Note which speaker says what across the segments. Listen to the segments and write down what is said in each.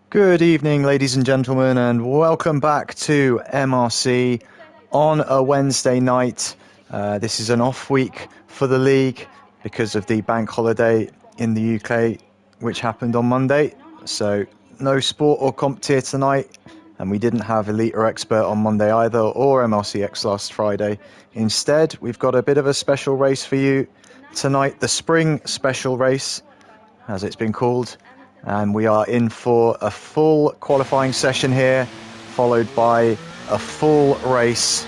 Speaker 1: Good evening, ladies and gentlemen, and welcome back to MRC on a Wednesday night. This is an off week for the league because of the bank holiday in the UK, which happened on Monday. So no sport or comp tier tonight, and we didn't have Elite or Expert on Monday either, or MRCX last Friday. Instead, we've got a bit of a special race for you tonight, the Spring Special Race, as it's been called. And we are in for a full qualifying session here, followed by a full race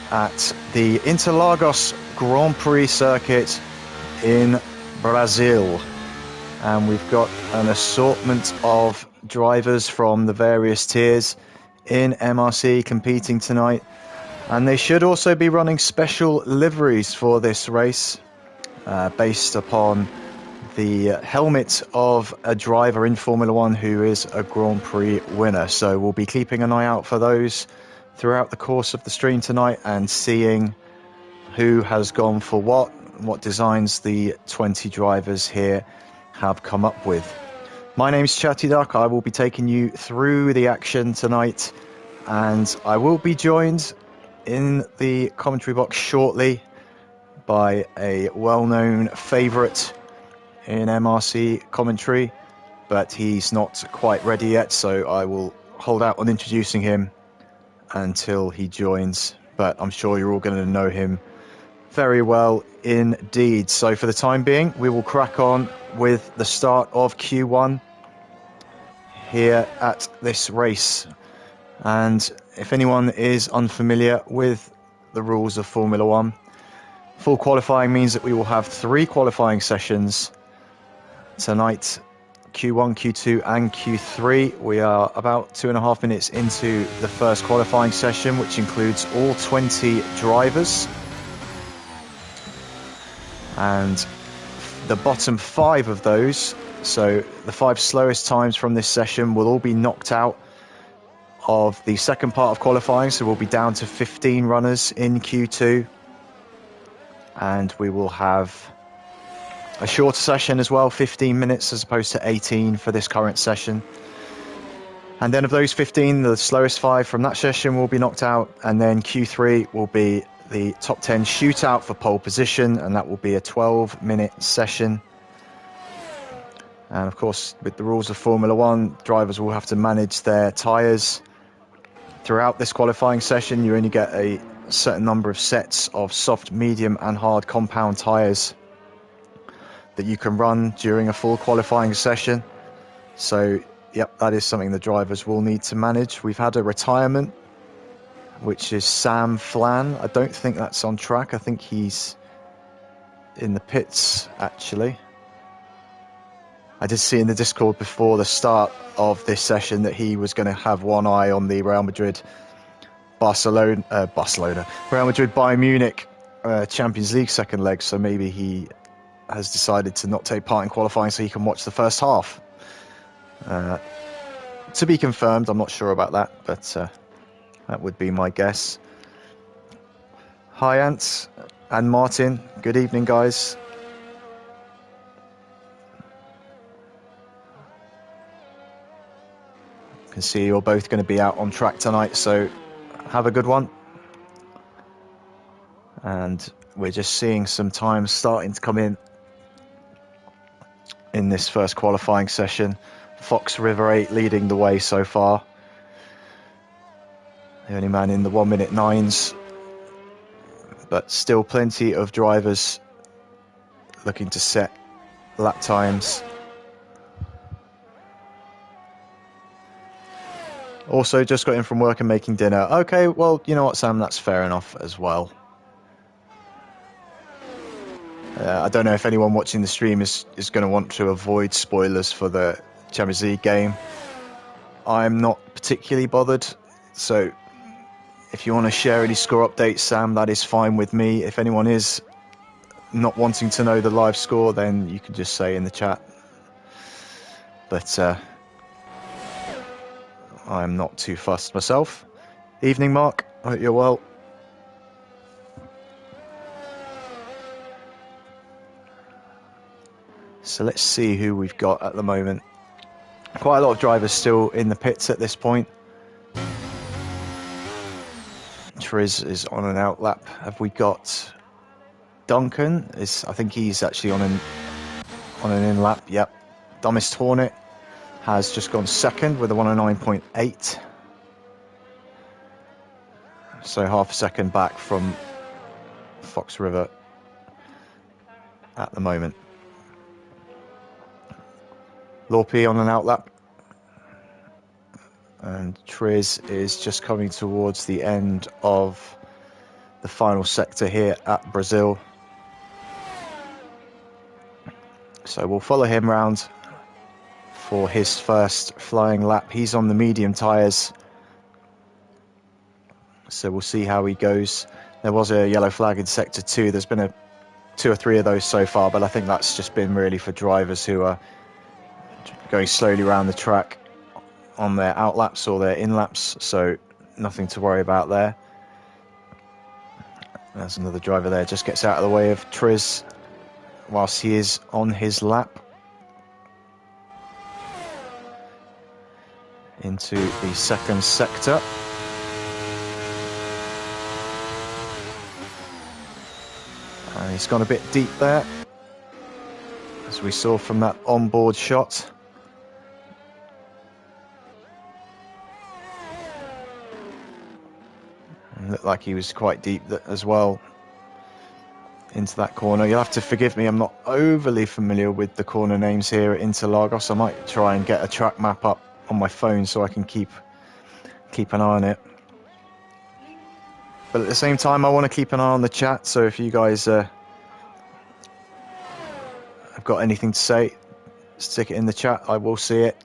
Speaker 1: at the Interlagos Grand Prix circuit in Brazil. And we've got an assortment of drivers from the various tiers in MRC competing tonight. And they should also be running special liveries for this race, based upon the helmet of a driver in Formula One who is a Grand Prix winner. So we'll be keeping an eye out for those throughout the course of the stream tonight and seeing who has gone for what designs the 20 drivers here have come up with. My name's Chatty Duck. I will be taking you through the action tonight, and I will be joined in the commentary box shortly by a well-known favourite in MRC commentary, but he's not quite ready yet, so I will hold out on introducing him until he joins, but I'm sure you're all going to know him very well indeed. So for the time being, we will crack on with the start of Q1 here at this race. And if anyone is unfamiliar with the rules of Formula One, full qualifying means that we will have 3 qualifying sessions tonight, Q1, Q2 and Q3. We are about 2.5 minutes into the first qualifying session, which includes all 20 drivers. And the bottom 5 of those, so the 5 slowest times from this session, will all be knocked out of the second part of qualifying. So we'll be down to 15 runners in Q2. And we will have a shorter session as well, 15 minutes as opposed to 18 for this current session. And then of those 15, the slowest 5 from that session will be knocked out. And then Q3 will be the top 10 shootout for pole position, and that will be a 12-minute session. And of course, with the rules of Formula One, drivers will have to manage their tyres throughout this qualifying session. You only get a certain number of sets of soft, medium and hard compound tyres that you can run during a full qualifying session. So, yep, that is something the drivers will need to manage. We've had a retirement, which is Sam Flan. I don't think that's on track. I think he's in the pits, actually. I did see in the Discord before the start of this session that he was going to have one eye on the Real Madrid Real Madrid Bayern Munich Champions League second leg, so maybe he has decided to not take part in qualifying so he can watch the first half. To be confirmed, I'm not sure about that, but that would be my guess. Hi, Ants and Martin. Good evening, guys. I can see you're both going to be out on track tonight, so have a good one. And we're just seeing some time starting to come in this first qualifying session. Fox River 8 leading the way so far. The only man in the 1:09s, but still plenty of drivers looking to set lap times. Also, just got in from work and making dinner. Okay, well, you know what, Sam, that's fair enough as well. I don't know if anyone watching the stream is going to want to avoid spoilers for the Champions League game. I'm not particularly bothered, so if you want to share any score updates, Sam, that is fine with me. If anyone is not wanting to know the live score, then you can just say in the chat. But I'm not too fussed myself. Evening, Mark. I hope you're well. So let's see who we've got at the moment. Quite a lot of drivers still in the pits at this point. Prix is on an out lap. Have we got Duncan? I think he's actually on an in lap. Yep. Dumbest Hornet has just gone second with a 109.8. So half a second back from Fox River at the moment. Lorpy on an out lap. And Prix is just coming towards the end of the final sector here at Brazil. So we'll follow him round for his first flying lap. He's on the medium tyres, so we'll see how he goes. There was a yellow flag in sector 2. There's been 2 or 3 of those so far, but I think that's just been really for drivers who are going slowly around the track on their out laps or their in laps, so nothing to worry about there. There's another driver there, just gets out of the way of Prix whilst he is on his lap into the second sector. And he's gone a bit deep there, as we saw from that onboard shot. And looked like he was quite deep as well into that corner. You'll have to forgive me, I'm not overly familiar with the corner names here at Interlagos. I might try and get a track map up on my phone so I can keep an eye on it. But at the same time, I want to keep an eye on the chat, so if you guys have got anything to say, stick it in the chat, I will see it.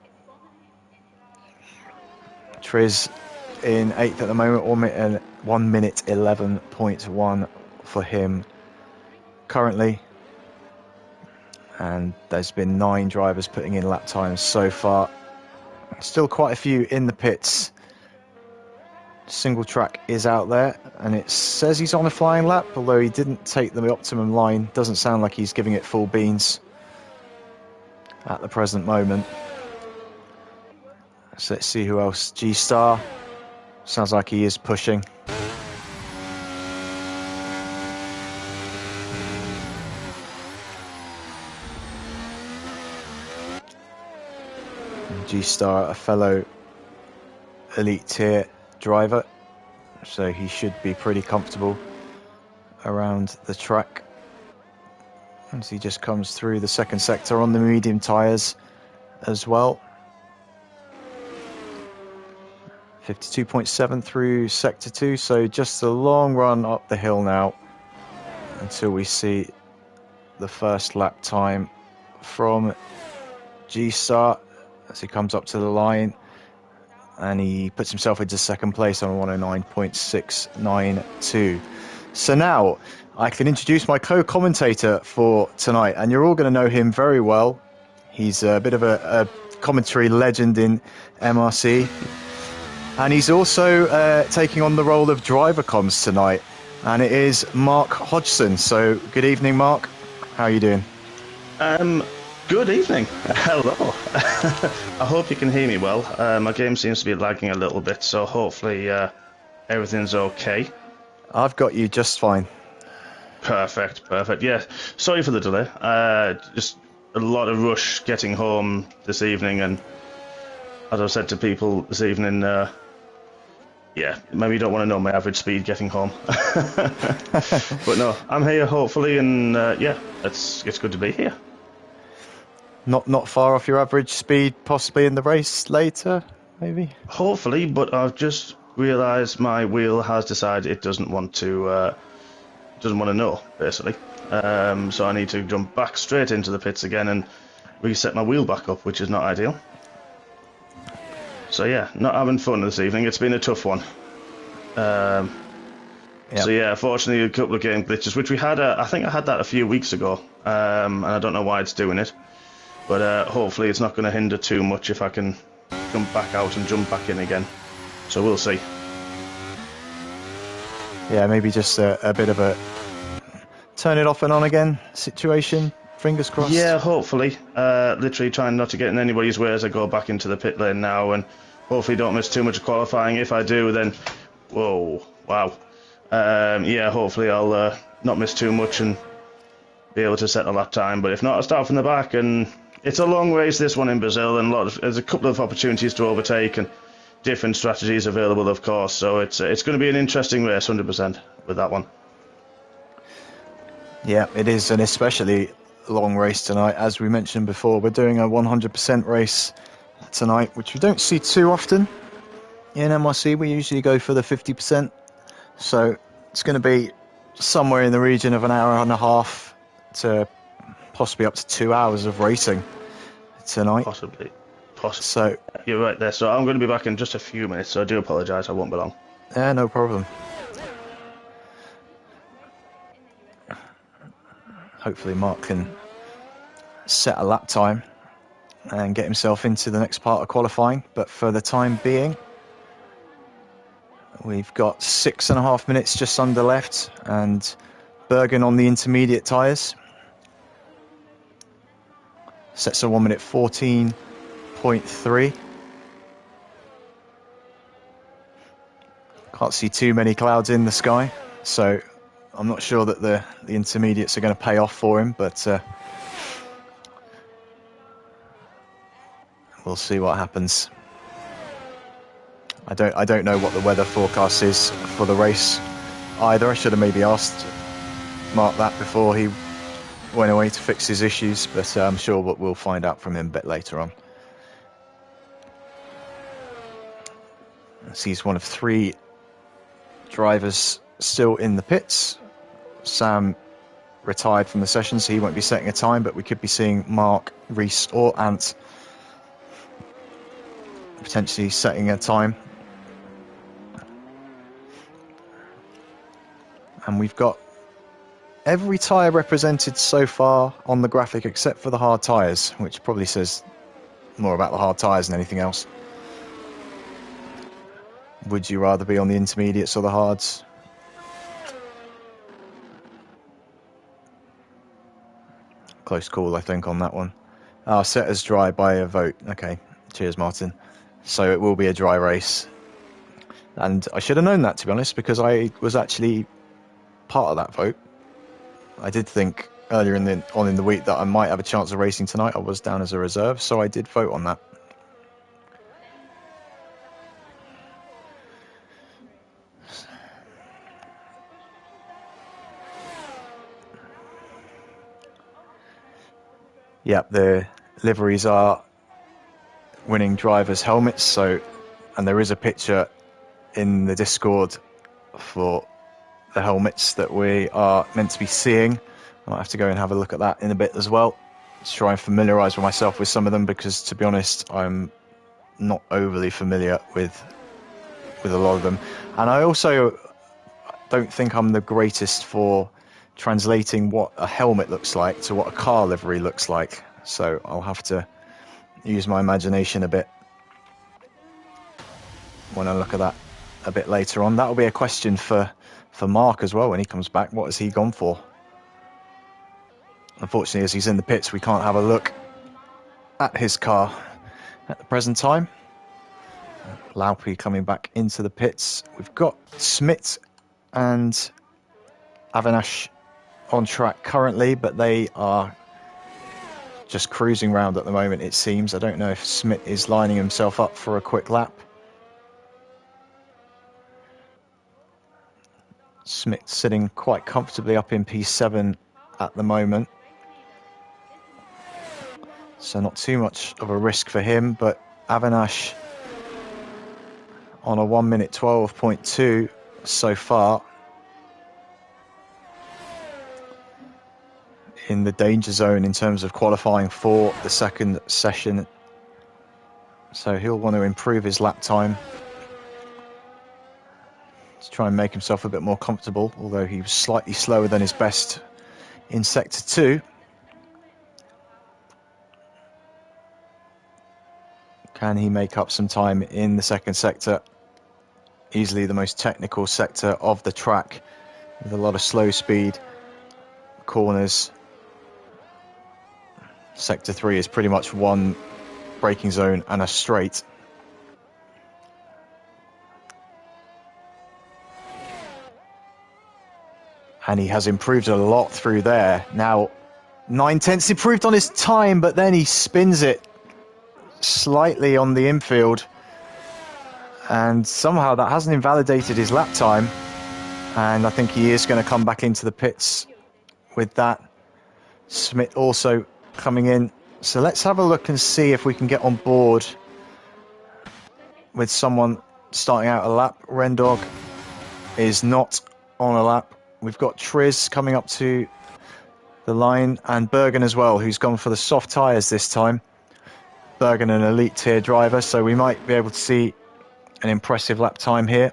Speaker 1: Prix in 8th at the moment, 1 minute 11.1 for him currently. And there's been 9 drivers putting in lap times so far. Still quite a few in the pits. Single track is out there, and it says he's on a flying lap, although he didn't take the optimum line. Doesn't sound like he's giving it full beans at the present moment. So let's see who else. G-Star sounds like he is pushing. G-Star, a fellow elite tier driver, so he should be pretty comfortable around the track as he just comes through the second sector on the medium tyres as well. 52.7 through sector 2, so just a long run up the hill now until we see the first lap time from G-Star as he comes up to the line, and he puts himself into second place on 109.692. So now I can introduce my co-commentator for tonight, and you're all going to know him very well. He's a bit of a commentary legend in MRC, and he's also taking on the role of driver comms tonight, and it is Mark Hodgson. So good evening, Mark. How are you doing?
Speaker 2: Good evening. Hello. I hope you can hear me well. My game seems to be lagging a little bit, so hopefully everything's okay.
Speaker 1: I've got you just fine.
Speaker 2: Perfect. Yeah, sorry for the delay. Just a lot of rush getting home this evening, and as I've said to people this evening, yeah, maybe you don't want to know my average speed getting home. But no, I'm here hopefully, and yeah, it's good to be here.
Speaker 1: Not far off your average speed, possibly in the race later, maybe?
Speaker 2: Hopefully, but I've just realised my wheel has decided it doesn't want to know, basically. So I need to jump back straight into the pits again and reset my wheel back up, which is not ideal. So yeah, not having fun this evening. It's been a tough one. Yep. So yeah, fortunately a couple of game glitches, which we had, I think I had that a few weeks ago, and I don't know why it's doing it. But hopefully it's not going to hinder too much if I can jump back out and jump back in again. So we'll see.
Speaker 1: Yeah, maybe just a bit of a turn it off and on again situation. Fingers crossed.
Speaker 2: Yeah, hopefully. Literally trying not to get in anybody's way as I go back into the pit lane now, and hopefully don't miss too much qualifying. If I do, then whoa, wow. Yeah, hopefully I'll not miss too much and be able to set a lap time. But if not, I'll start from the back. And it's a long race, this one in Brazil, and there's a couple of opportunities to overtake and different strategies available, of course. So it's going to be an interesting race, 100% with that one.
Speaker 1: Yeah, it is, and especially a long race tonight. As we mentioned before, we're doing a 100% race tonight, which we don't see too often in MRC. We usually go for the 50%. So it's going to be somewhere in the region of an hour and a half to possibly up to 2 hours of racing tonight.
Speaker 2: Possibly.
Speaker 1: So
Speaker 2: you're right there. So I'm going to be back in just a few minutes, so I do apologise. I won't be long.
Speaker 1: Yeah, no problem. Hopefully Mark can set a lap time and get himself into the next part of qualifying. But for the time being, we've got 6.5 minutes just under left, and Bergen on the intermediate tyres. Sets a 1 minute 14.3. Can't see too many clouds in the sky, so I'm not sure that the intermediates are going to pay off for him, but we'll see what happens. I don't know what the weather forecast is for the race either. I should have maybe asked Mark that before he went away to fix his issues, but I'm sure we'll find out from him a bit later on. He's one of 3 drivers still in the pits. Sam retired from the session, so he won't be setting a time, but we could be seeing Mark, Reese or Ant potentially setting a time. And we've got every tyre represented so far on the graphic except for the hard tyres, which probably says more about the hard tyres than anything else. Would you rather be on the intermediates or the hards? Close call, I think, on that one. Set as dry by a vote. Okay, cheers, Martin. So it will be a dry race. And I should have known that, to be honest, because I was actually part of that vote. I did think earlier in the week that I might have a chance of racing tonight. I was down as a reserve, so I did vote on that. Yep, the liveries are winning drivers' helmets, and there is a picture in the Discord for the helmets that we are meant to be seeing. I'll have to go and have a look at that in a bit as well, to try and familiarise myself with some of them, because to be honest, I'm not overly familiar with a lot of them. And I also don't think I'm the greatest for translating what a helmet looks like to what a car livery looks like, so I'll have to use my imagination a bit when I look at that a bit later on. That'll be a question for Mark as well when he comes back. What has he gone for? Unfortunately, as he's in the pits, we can't have a look at his car at the present time. Laupi coming back into the pits. We've got Smit and Avinash on track currently, but they are just cruising round at the moment, it seems. I don't know if Smit is lining himself up for a quick lap. Smit sitting quite comfortably up in P7 at the moment, so not too much of a risk for him, but Avinash on a 1 minute 12.2 so far, in the danger zone in terms of qualifying for the second session, so he'll want to improve his lap time to try and make himself a bit more comfortable, although he was slightly slower than his best in sector 2. Can he make up some time in the second sector? Easily the most technical sector of the track, with a lot of slow speed corners Sector 3 is pretty much one braking zone and a straight. And he has improved a lot through there. Now, 9/10 improved on his time, but then he spins it slightly on the infield. And somehow that hasn't invalidated his lap time. And I think he is going to come back into the pits with that. Smith also coming in. So let's have a look and see if we can get on board with someone starting out a lap. Rendog is not on a lap. We've got Triz coming up to the line, and Bergen as well, who's gone for the soft tyres this time. Bergen, an elite tier driver, so we might be able to see an impressive lap time here.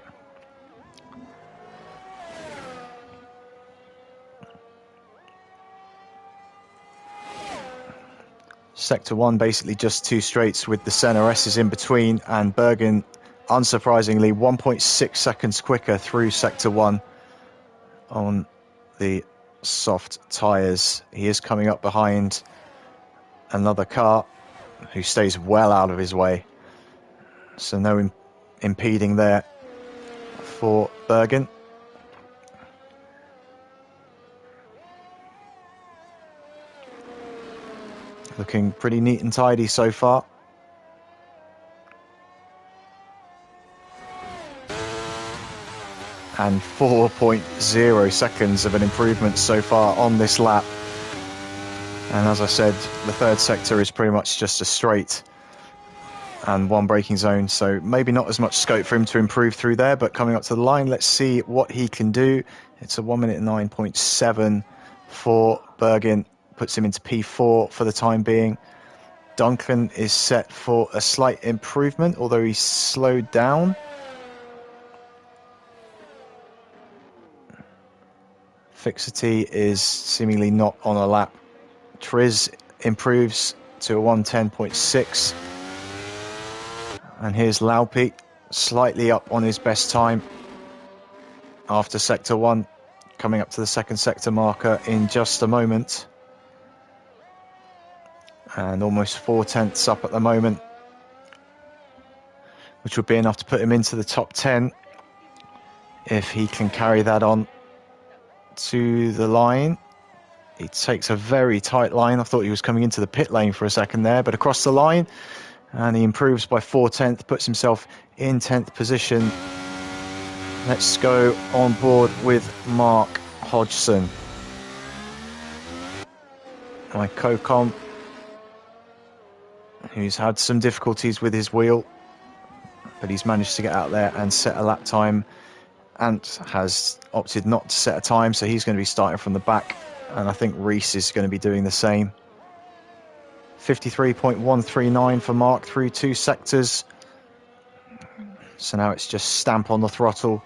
Speaker 1: Sector 1 basically just two straights with the Senna S's in between, and Bergen, unsurprisingly, 1.6 seconds quicker through Sector 1 on the soft tyres. He is coming up behind another car who stays well out of his way. So no impeding there for Bergen. Looking pretty neat and tidy so far. And 4.0 seconds of an improvement so far on this lap. And as I said, the third sector is pretty much just a straight and one braking zone, so maybe not as much scope for him to improve through there, but coming up to the line, let's see what he can do. It's a 1:09.7 for Bergen, puts him into P4 for the time being. Duncan is set for a slight improvement, although he's slowed down. Fixity is seemingly not on a lap. Triz improves to a 1:10.6. And here's Laupi, slightly up on his best time after Sector 1, coming up to the second sector marker in just a moment. And almost 4/10 up at the moment, which would be enough to put him into the top 10 if he can carry that on to the line. He takes a very tight line. I thought he was coming into the pit lane for a second there, but across the line, and he improves by 4/10, puts himself in 10th position. Let's go on board with Mark Hodgson, my co-com, who's had some difficulties with his wheel, but he's managed to get out there and set a lap time. Ant has opted not to set a time, so he's going to be starting from the back, and I think Reese is going to be doing the same. 53.139 for Mark through two sectors. So now it's just stamp on the throttle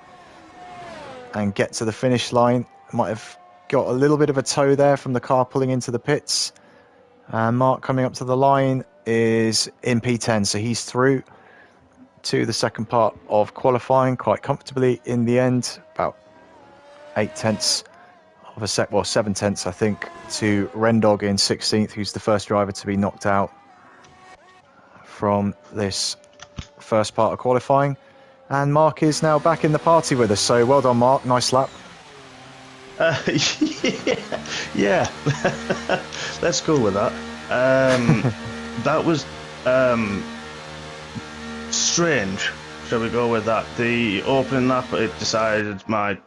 Speaker 1: and get to the finish line. Might have got a little bit of a tow there from the car pulling into the pits. And Mark coming up to the line is in P10, so he's through to the second part of qualifying quite comfortably in the end. About 8/10 of a sec, well, 7/10 I think, to Rendog in 16th, who's the first driver to be knocked out from this first part of qualifying. And Mark is now back in the party with us, so well done, Mark. Nice lap.
Speaker 2: Yeah. Let's go with that. That was strange. Shall we go with that? The opening lap, it decided my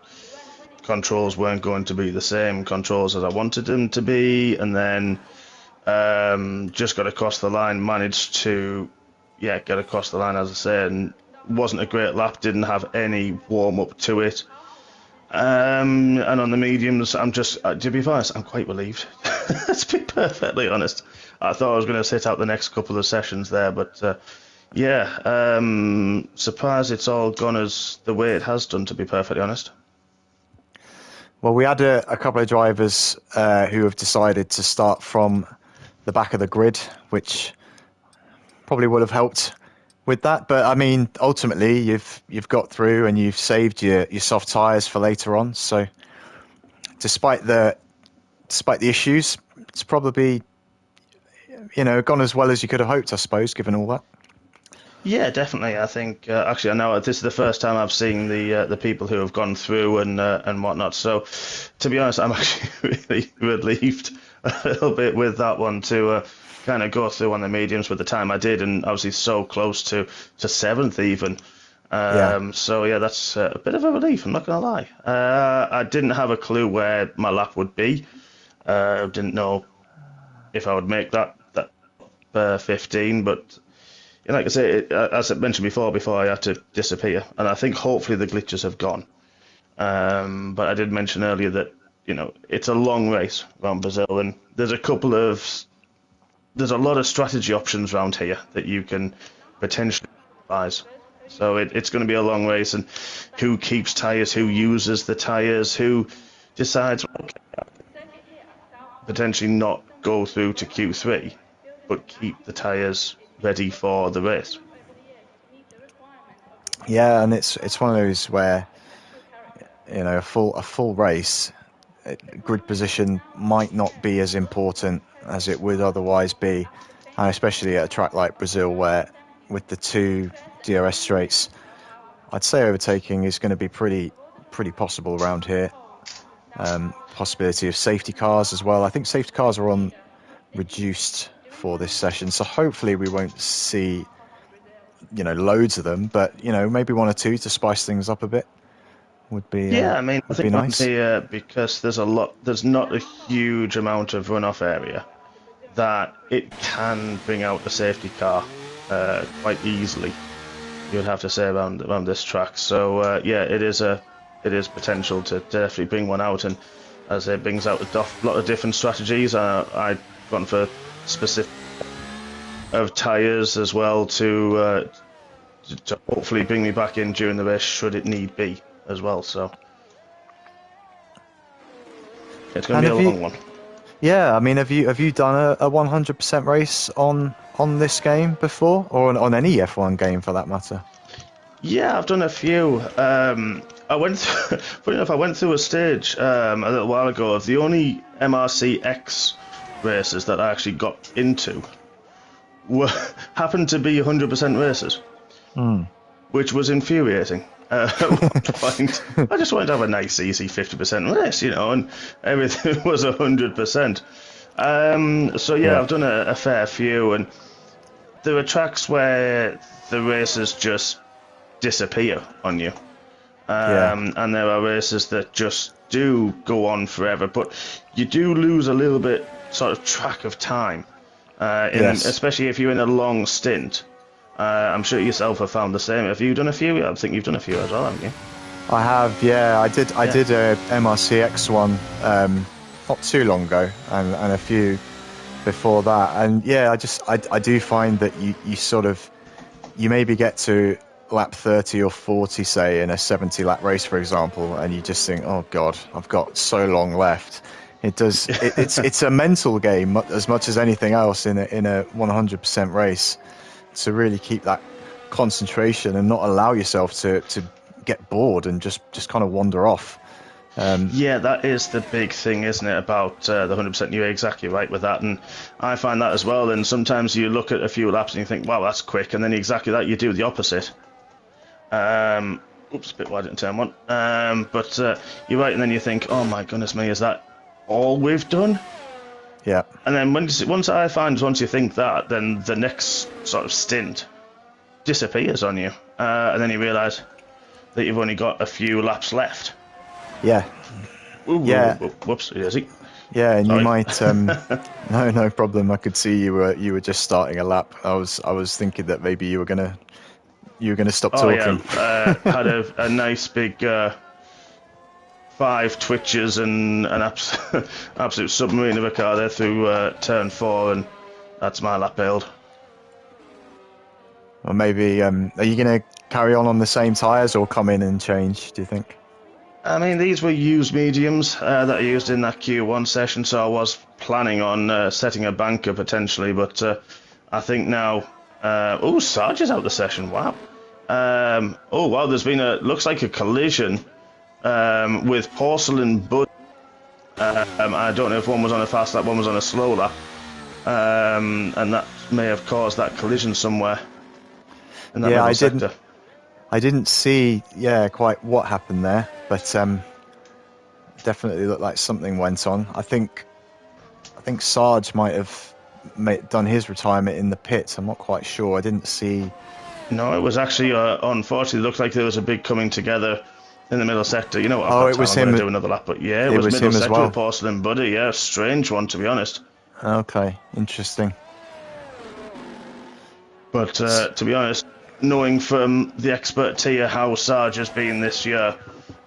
Speaker 2: controls weren't going to be the same controls as I wanted them to be, and then just got across the line, managed to get across the line, as I said, and wasn't a great lap, didn't have any warm-up to it. And on the mediums, I'm just, to be honest, I'm quite relieved. Let's be perfectly honest. I thought I was going to sit out the next couple of sessions there, but surprised it's all gone as the way it has done, to be perfectly honest.
Speaker 1: Well, we had a couple of drivers who have decided to start from the back of the grid, which probably would have helped with that. But I mean, ultimately, you've got through and you've saved your soft tyres for later on. So, despite the issues, it's probably gone as well as you could have hoped, I suppose, given all that.
Speaker 2: Yeah, definitely. I think actually I know this is the first time I've seen the people who have gone through and whatnot. So, to be honest, I'm actually really relieved a little bit with that one to kind of go through on the mediums with the time I did, and obviously so close to seventh even.
Speaker 1: Yeah.
Speaker 2: So yeah, that's a bit of a relief. I'm not gonna lie. I didn't have a clue where my lap would be. Didn't know if I would make that 15, but. Yeah, like I say, as I mentioned before I had to disappear, and I think hopefully the glitches have gone. But I did mention earlier that it's a long race around Brazil, and there's a lot of strategy options around here that you can potentially utilize. So it's going to be a long race, and who keeps tyres, who uses the tyres, who decides potentially not go through to Q3, but keep the tyres ready for the race.
Speaker 1: Yeah, and it's one of those where a full race, grid position might not be as important as it would otherwise be, and especially at a track like Brazil, where with the two DRS straights, I'd say overtaking is going to be pretty possible around here. Possibility of safety cars as well. I think safety cars are on reduced for this session, so hopefully we won't see loads of them, but maybe one or two to spice things up a bit would be
Speaker 2: Yeah, I mean, I
Speaker 1: would be
Speaker 2: think around
Speaker 1: nice.
Speaker 2: here, because there's not a huge amount of runoff area, that it can bring out the safety car quite easily. You'd have to say around this track. So yeah, it is potential to definitely bring one out, and as it brings out a lot of different strategies. I've gone for specific of tyres as well to hopefully bring me back in during the race should it need be as well. So it's going to be a long one.
Speaker 1: Yeah, I mean, have you done a 100% race on this game before, or on any F1 game for that matter?
Speaker 2: Yeah, I've done a few. I went through, funny enough, I went through a stage a little while ago of the only MRC X races that I actually got into happened to be 100% races, which was infuriating. At one point, I just wanted to have a nice, easy 50% race, and everything was 100%. So yeah, I've done a fair few, and there are tracks where the races just disappear on you. And there are races that just do go on forever, but you do lose a little bit sort of track of time, especially if you're in a long stint. I'm sure yourself have found the same. Have you done a few? I think you've done a few as well, haven't you?
Speaker 1: I have, yeah. I did a MRCX one not too long ago, and a few before that. And yeah, I do find that you maybe get to lap 30 or 40, say, in a 70 lap race, for example, and you just think, oh God, I've got so long left. It's a mental game as much as anything else in a 100% race, to really keep that concentration and not allow yourself to get bored and just kind of wander off.
Speaker 2: Yeah, that is the big thing, isn't it, about the 100%? You're exactly right with that, and I find that as well. And sometimes you look at a few laps and you think, wow, that's quick, and then exactly that, you do the opposite. Oops, a bit wide in turn one. But you're right, and then you think, oh my goodness me, is that all we've done?
Speaker 1: Yeah.
Speaker 2: And then once you think that, then the next sort of stint disappears on you, and then you realise that you've only got a few laps left.
Speaker 1: Yeah.
Speaker 2: Whoops, easy.
Speaker 1: Yeah, and
Speaker 2: Sorry.
Speaker 1: you might no problem. I could see you were just starting a lap. I was thinking that maybe you were gonna stop talking.
Speaker 2: Yeah, had a nice big 5 twitches and an absolute submarine of a car there through turn 4, and that's my lap bailed.
Speaker 1: Or maybe are you gonna carry on the same tyres or come in and change, do you think?
Speaker 2: I mean, these were used mediums that I used in that Q1 session, so I was planning on setting a banker potentially, but I think now... Sarge is out the session, wow. There's been looks like a collision with Porcelain Bud. I don't know if one was on a fast lap, one was on a slow lap. and that may have caused that collision somewhere in that
Speaker 1: Yeah,
Speaker 2: middle sector.
Speaker 1: I didn't see, quite what happened there, but definitely looked like something went on. I think Sarge might have done his retirement in the pits. I'm not quite sure. I didn't see.
Speaker 2: No, it was actually, unfortunately, it looked like there was a big coming together in the middle sector. You know, I've
Speaker 1: Oh,
Speaker 2: got
Speaker 1: it
Speaker 2: time,
Speaker 1: was
Speaker 2: I'm going to
Speaker 1: him.
Speaker 2: do another lap. But yeah, it
Speaker 1: It
Speaker 2: was
Speaker 1: was
Speaker 2: middle
Speaker 1: him as
Speaker 2: sector with
Speaker 1: well.
Speaker 2: Porcelain Buddy. Yeah, strange one, to be honest.
Speaker 1: Okay, interesting.
Speaker 2: But to be honest, knowing from the expert tier how Sarge has been this year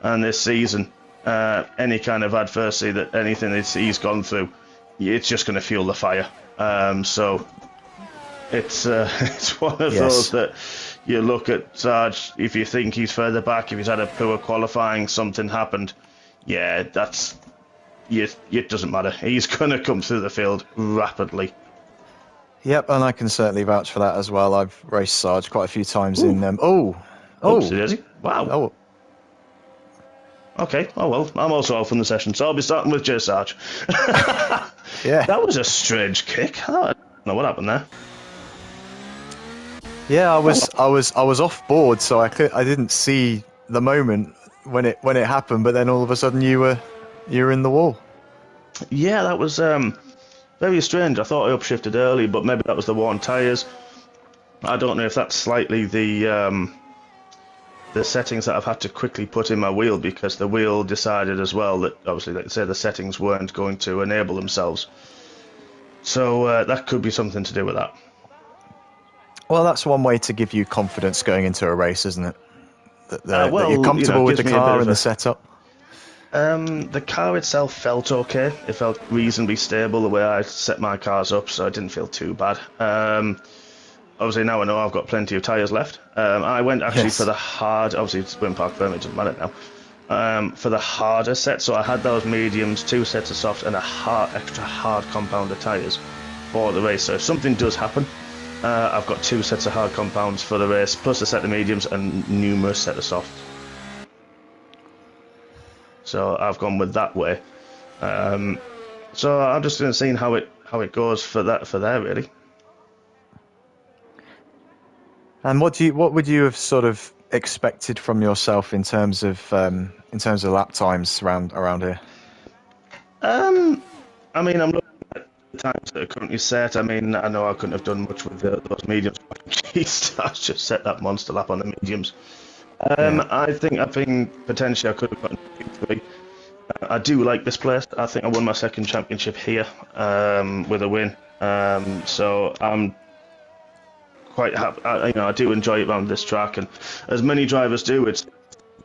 Speaker 2: and this season, any kind of adversity that anything that he's gone through, it's just going to fuel the fire. So it's it's one of those
Speaker 1: Yes.
Speaker 2: that you look at Sarge, if you think he's further back, if he's had a poor qualifying, something happened, yeah, it doesn't matter. He's going to come through the field rapidly.
Speaker 1: Yep, and I can certainly vouch for that as well. I've raced Sarge quite a few times
Speaker 2: Ooh.
Speaker 1: in.
Speaker 2: Oopsie daisy. Wow.
Speaker 1: Oh,
Speaker 2: Okay, oh well, I'm also out from the session, so I'll be starting with J Sarge.
Speaker 1: yeah.
Speaker 2: That was a strange kick. I don't know what happened there.
Speaker 1: Yeah, I was off board, so I didn't see the moment when it happened. But then all of a sudden you were in the wall.
Speaker 2: Yeah, that was very strange. I thought I upshifted early, but maybe that was the worn tyres. I don't know if that's slightly the settings that I've had to quickly put in my wheel, because the wheel decided as well that obviously, like I say, the settings weren't going to enable themselves. So that could be something to do with that.
Speaker 1: Well, that's one way to give you confidence going into a race, isn't it? That
Speaker 2: Well,
Speaker 1: you're comfortable with the
Speaker 2: gives me a bit
Speaker 1: car
Speaker 2: of
Speaker 1: and the setup.
Speaker 2: The car itself felt okay. It felt reasonably stable the way I set my cars up, so it didn't feel too bad. Obviously, now I know I've got plenty of tyres left. I went actually
Speaker 1: Yes.
Speaker 2: for the hard. Obviously, it's Win Park Firm, it doesn't matter now. For the harder set, so I had those mediums, 2 sets of soft, and extra hard compounder tyres for the race. So if something does happen, I've got 2 sets of hard compounds for the race, plus a set of mediums and numerous set of softs. So I've gone with that way. So I'm just going to see how it goes for there really.
Speaker 1: And what would you have sort of expected from yourself in terms of lap times around here?
Speaker 2: I mean, I'm looking at the times that are currently set. I mean, I know I couldn't have done much with those mediums. Jeez, I just set that monster lap on the mediums.
Speaker 1: Yeah.
Speaker 2: I think potentially I could have gotten Q3. I do like this place. I think I won my second championship here with a win. So I'm quite happy. I do enjoy it around this track, and as many drivers do, it's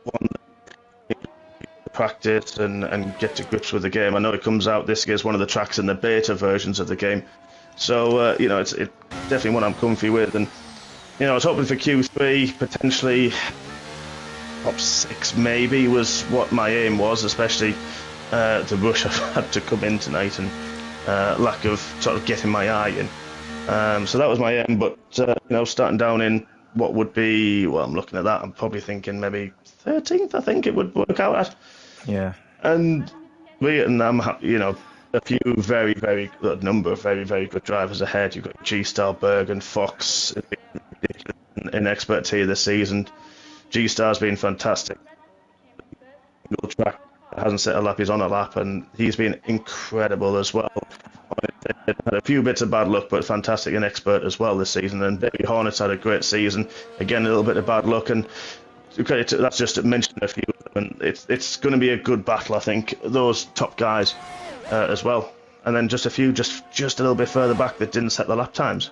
Speaker 2: one that practice and get to grips with the game. I know it comes out this year as one of the tracks in the beta versions of the game, so it's definitely one I'm comfy with. And I was hoping for Q3, potentially top 6 maybe was what my aim was, especially the rush I've had to come in tonight and lack of sort of getting my eye in. So that was my aim, but starting down in what would be, well, I'm looking at that, I'm probably thinking maybe 13th, I think it would work out at.
Speaker 1: Yeah.
Speaker 2: And I'm a few a number of very, very good drivers ahead. You've got G-Star, Berg and Fox in expert tier this season. G-Star's been fantastic. Track hasn't set a lap, he's on a lap, and he's been incredible as well. Had a few bits of bad luck, but fantastic and expert as well this season. And Baby Hornets had a great season. Again, a little bit of bad luck, and that's just to mention a few of them. And it's going to be a good battle, I think. Those top guys as well, and then just a few just a little bit further back that didn't set the lap times.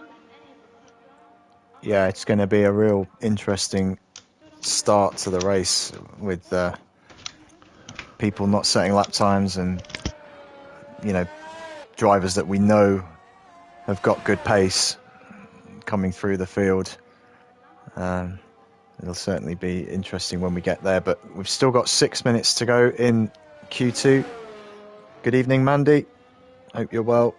Speaker 1: Yeah, it's going to be a real interesting start to the race with people not setting lap times and drivers that we know have got good pace coming through the field. It'll certainly be interesting when we get there, but we've still got 6 minutes to go in Q2. Good evening, Mandy. Hope you're well.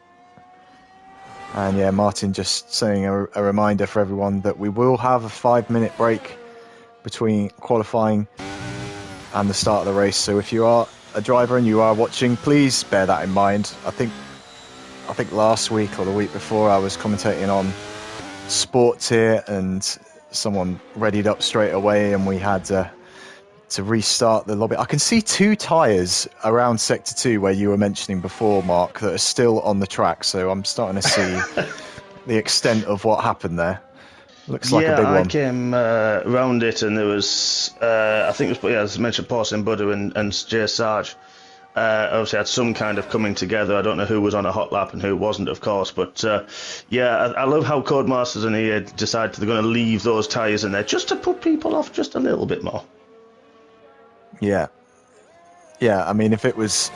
Speaker 1: And yeah, Martin just saying a reminder for everyone that we will have a 5-minute break between qualifying and the start of the race. So if you are a driver and you are watching, please bear that in mind. I think I think last week or the week before, I was commentating on sports here, and someone readied up straight away, and we had to restart the lobby. I can see 2 tyres around Sector 2 where you were mentioning before, Mark, that are still on the track. So I'm starting to see the extent of what happened there. Looks like a big
Speaker 2: I
Speaker 1: one.
Speaker 2: came round it, and there was, I think it was, as I mentioned, Porcelain Buddha and Jay Sarge. Obviously had some kind of coming together. I don't know who was on a hot lap and who wasn't, of course. But I love how Codemasters and EA decided they're going to leave those tyres in there just to put people off just a little bit more.
Speaker 1: Yeah. I mean, if it was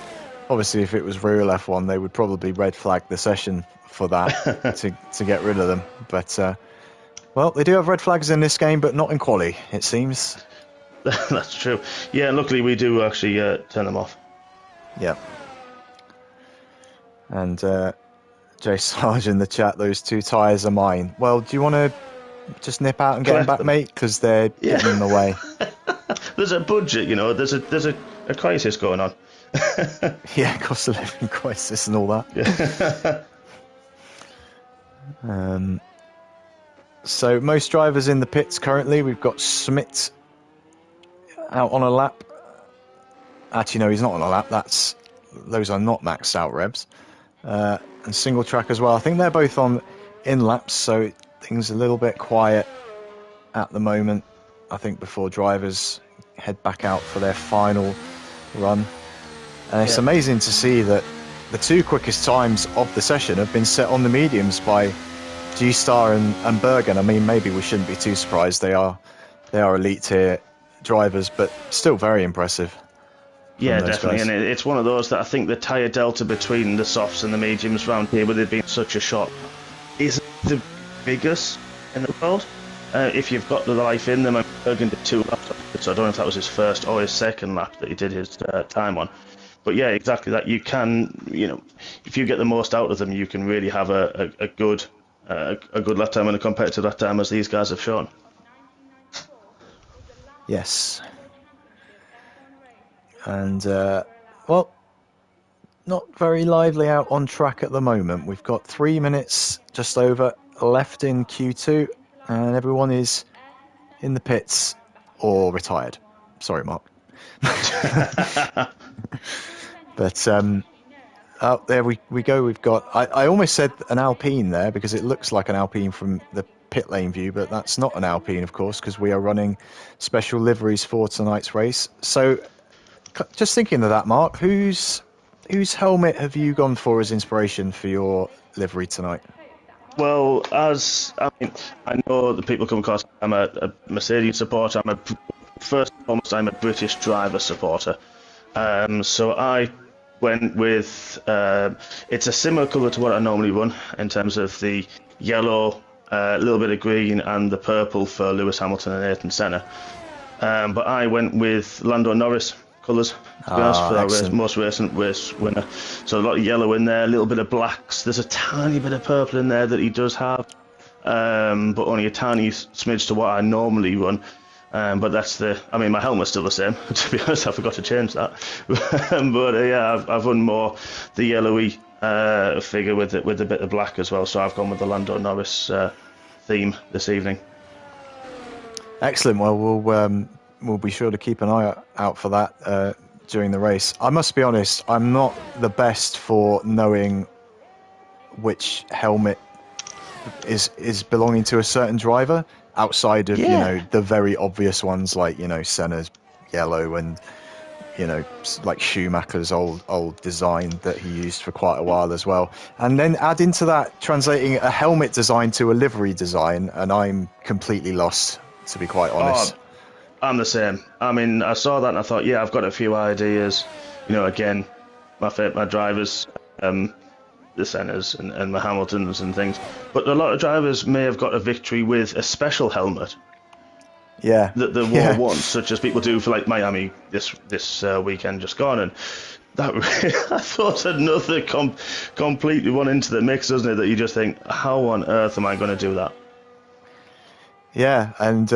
Speaker 1: real F1, they would probably red flag the session for that to get rid of them. But well, they do have red flags in this game, but not in quali, it seems.
Speaker 2: That's true. Yeah, luckily we do actually turn them off.
Speaker 1: Yeah. And Jay Sarge in the chat, those 2 tyres are mine. Well, do you want to just nip out and get them back, mate? Because they're getting in the way.
Speaker 2: There's a budget, there's a crisis going on.
Speaker 1: Yeah, cost of living crisis and all that. Yeah. So most drivers in the pits currently. We've got Smith out on a lap. Actually, no, he's not on a lap. Those are not maxed out revs. And single track as well. I think they're both in laps, so things are a little bit quiet at the moment. I think before drivers head back out for their final run. And it's amazing to see that the 2 quickest times of the session have been set on the mediums by G-Star and Bergen. I mean, maybe we shouldn't be too surprised. They are elite tier drivers, but still very impressive.
Speaker 2: Yeah, definitely. Guys. And it's one of those that I think the tyre delta between the softs and the mediums round here, with it being such a shot, isn't the biggest in the world. If you've got the life in them, and Bergen did 2 laps, so I don't know if that was his first or his second lap that he did his time on. But yeah, exactly that. You can, if you get the most out of them, you can really have a good lap time and a competitive lap time, as these guys have shown.
Speaker 1: Yes. And, well, not very lively out on track at the moment. We've got 3 minutes just over left in Q2, and everyone is in the pits or retired. Sorry, Mark. But out there we go. We've got, I almost said an Alpine there because it looks like an Alpine from the pit lane view, but that's not an Alpine, of course, because we are running special liveries for tonight's race. So just thinking of that, Mark, whose helmet have you gone for as inspiration for your livery tonight?
Speaker 2: Well, I know that people come across, I'm a Mercedes supporter. First and foremost, I'm a British driver supporter. So I went with, it's a similar colour to what I normally run in terms of the yellow, a little bit of green, and the purple for Lewis Hamilton and Ayrton Senna. But I went with Lando Norris colours, to be honest, for that most recent race winner. So a lot of yellow in there, a little bit of blacks. There's a tiny bit of purple in there that he does have, but only a tiny smidge to what I normally run. But that's my helmet's still the same. To be honest, I forgot to change that. But I've run more the yellowy figure with a bit of black as well. So I've gone with the Lando Norris theme this evening.
Speaker 1: Excellent. Well, we'll be sure to keep an eye out for that during the race. I must be honest, I'm not the best for knowing which helmet is belonging to a certain driver outside of the very obvious ones like Senna's yellow and like Schumacher's old design that he used for quite a while as well. And then add into that translating a helmet design to a livery design, and I'm completely lost, to be quite honest.
Speaker 2: I'm the same. I mean, I saw that and I thought, I've got a few ideas. Again, my drivers, the Sennas and the Hamiltons and things. But a lot of drivers may have got a victory with a special helmet.
Speaker 1: Yeah.
Speaker 2: That they wore once, such as people do for like Miami this weekend just gone. And that I thought another completely one into the mix, doesn't it? That you just think, how on earth am I going to do that?
Speaker 1: Yeah, and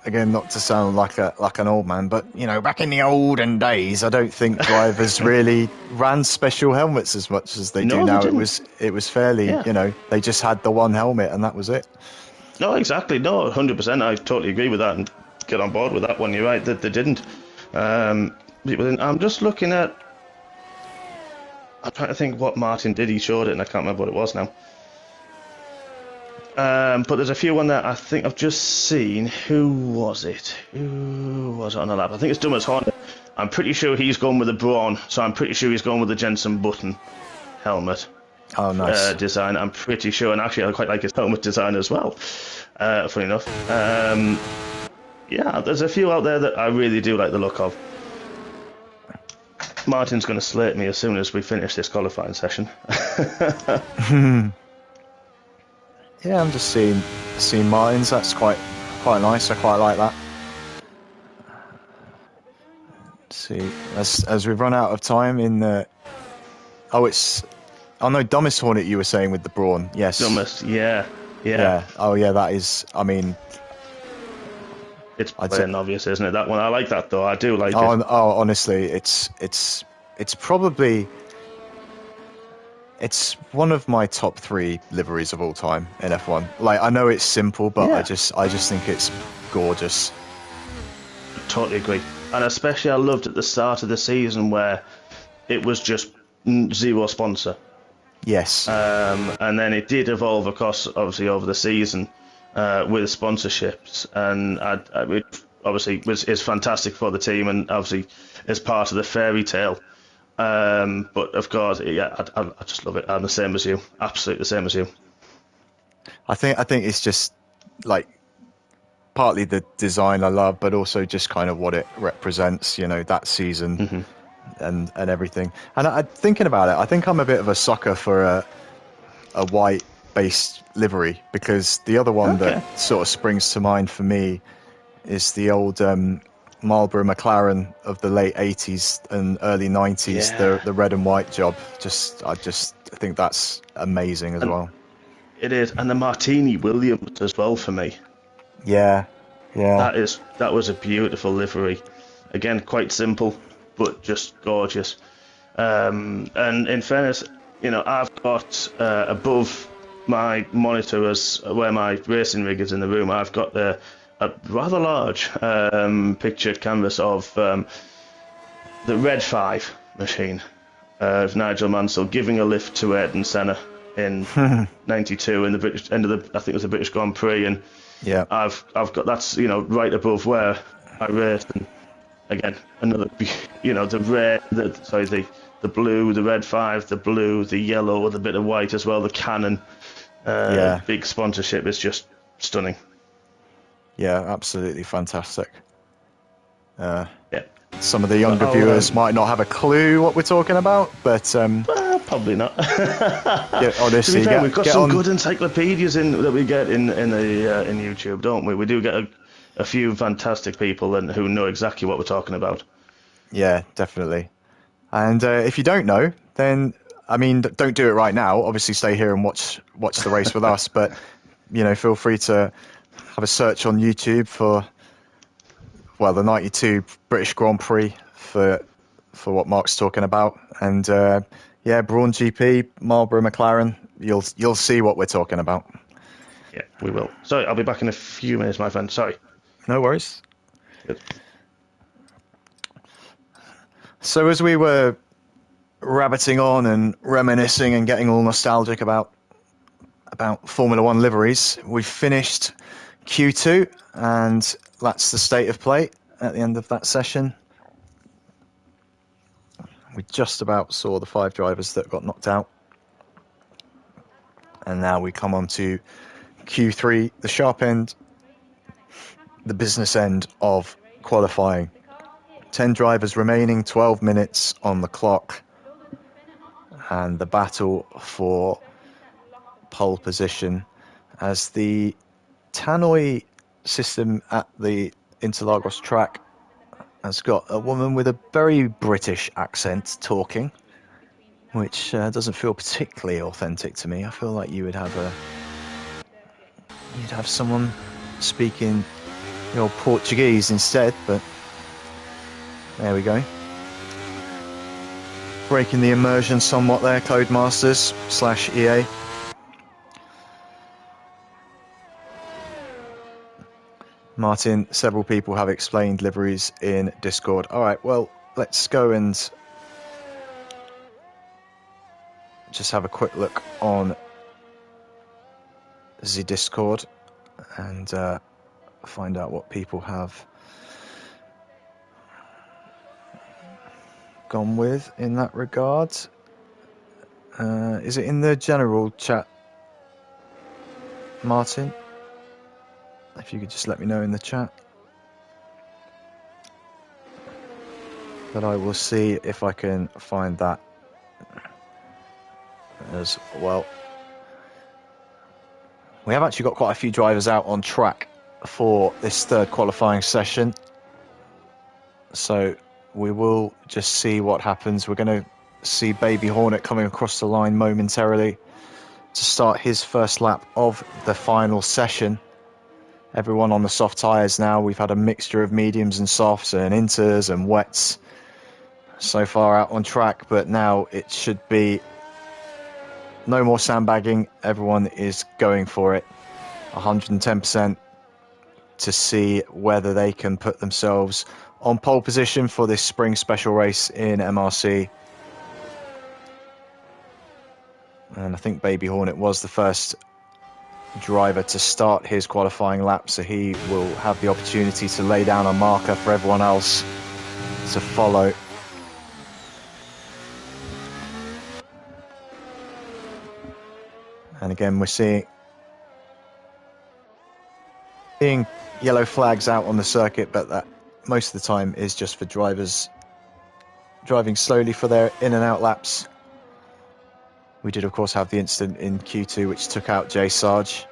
Speaker 1: again, not to sound like an old man, but back in the olden days, I don't think drivers really ran special helmets as much as they do
Speaker 2: No, they
Speaker 1: now.
Speaker 2: didn't.
Speaker 1: It was fairly,
Speaker 2: Yeah.
Speaker 1: they just had the one helmet and that was it.
Speaker 2: No, exactly. No, 100%. I totally agree with that and get on board with that one. You're right that they didn't. People didn't. I'm just looking at. I'm trying to think what Martin did. He showed it, and I can't remember what it was now. But there's a few on there I think I've just seen. Who was it? Who was it on the lap? I think it's Dumas Hornet. I'm pretty sure he's going with the Braun, so I'm pretty sure he's going with the Jensen Button helmet.
Speaker 1: Oh, nice.
Speaker 2: Design. I'm pretty sure, and actually I quite like his helmet design as well. Funny enough. Yeah, there's a few out there that I really do like the look of. Martin's going to slate me as soon as we finish this qualifying session.
Speaker 1: Yeah, I'm just seeing Martins. That's quite nice. I quite like that. Let's see, as we've run out of time in the. Oh no, Dumbest Hornet. You were saying with the Brawn, yes.
Speaker 2: Dumbest, yeah.
Speaker 1: Oh yeah, that is. I mean,
Speaker 2: it's plain obvious, isn't it? That one, I like that though. I do like it.
Speaker 1: Oh, honestly, it's probably. It's one of my top 3 liveries of all time in F1. Like, I know it's simple, but
Speaker 2: Yeah.
Speaker 1: I just think it's gorgeous.
Speaker 2: Totally agree. And especially I loved at the start of the season where it was just zero sponsor.
Speaker 1: Yes.
Speaker 2: And then it did evolve across, obviously, over the season with sponsorships. And it obviously is fantastic for the team and obviously is part of the fairy tale. But of course, yeah, I just love it. I'm the same as you. Absolutely the same as you.
Speaker 1: I think it's just like partly the design I love, but also just kind of what it represents, that season and everything. And thinking about it, I think I'm a bit of a sucker for a white based livery, because the other one that sort of springs to mind for me is the old Marlboro McLaren of the late 80s and early 90s, the red and white job. I think that's amazing as well.
Speaker 2: It is, and the Martini Williams as well for me.
Speaker 1: Yeah.
Speaker 2: That was a beautiful livery. Again, quite simple, but just gorgeous. And in fairness, I've got above my monitor as where my racing rig is in the room. I've got a rather large pictured canvas of the Red 5 machine of Nigel Mansell giving a lift to Ayrton Senna in '92 in the British end of I think it was the British Grand Prix, and
Speaker 1: yeah,
Speaker 2: I've got that's right above where I raced, and again another the red, the blue, the Red 5, the blue, the yellow with a bit of white as well, the Canon big sponsorship is just stunning.
Speaker 1: Yeah, absolutely fantastic.
Speaker 2: Yeah.
Speaker 1: Some of the younger viewers might not have a clue what we're talking about, but
Speaker 2: probably not.
Speaker 1: Yeah, honestly,
Speaker 2: to be fair, we've got some good encyclopedias that we get in YouTube, don't we? We do get a few fantastic people who know exactly what we're talking about.
Speaker 1: Yeah, definitely. And if you don't know, then I mean, don't do it right now. Obviously, stay here and watch the race with us. But feel free to have a search on YouTube for the '92 British Grand Prix for what Mark's talking about, and Brawn GP, Marlboro McLaren. You'll see what we're talking about.
Speaker 2: Yeah, we will. Sorry, I'll be back in a few minutes, my friend. Sorry.
Speaker 1: No worries.
Speaker 2: Good.
Speaker 1: So as we were rabbiting on and reminiscing and getting all nostalgic about Formula One liveries, we finished Q2, and that's the state of play at the end of that session. We just about saw the 5 drivers that got knocked out. And now we come on to Q3, the sharp end, the business end of qualifying. 10 drivers remaining, 12 minutes on the clock. And the battle for pole position as the tannoy system at the Interlagos track has got a woman with a very British accent talking, which doesn't feel particularly authentic to me. I feel like you'd have someone speaking the old Portuguese instead, but there we go. Breaking the immersion somewhat there, Codemasters / EA. Martin, several people have explained liveries in Discord. All right, well, let's go and just have a quick look on the Discord and find out what people have gone with in that regard. Is it in the general chat, Martin? If you could just let me know in the chat. But I will see if I can find that as well. We have actually got quite a few drivers out on track for this third qualifying session. So we will just see what happens. We're going to see Baby Hornet coming across the line momentarily to start his first lap of the final session. Everyone on the soft tyres now. We've had a mixture of mediums and softs and inters and wets so far out on track, but now it should be no more sandbagging. Everyone is going for it 110% to see whether they can put themselves on pole position for this spring special race in MRC. And I think Baby Hornet was the first driver to start his qualifying lap, so he will have the opportunity to lay down a marker for everyone else to follow. And again, we're seeing yellow flags out on the circuit, but that most of the time is just for drivers driving slowly for their in and out laps. We did, of course, have the incident in Q2 which took out J Sarge.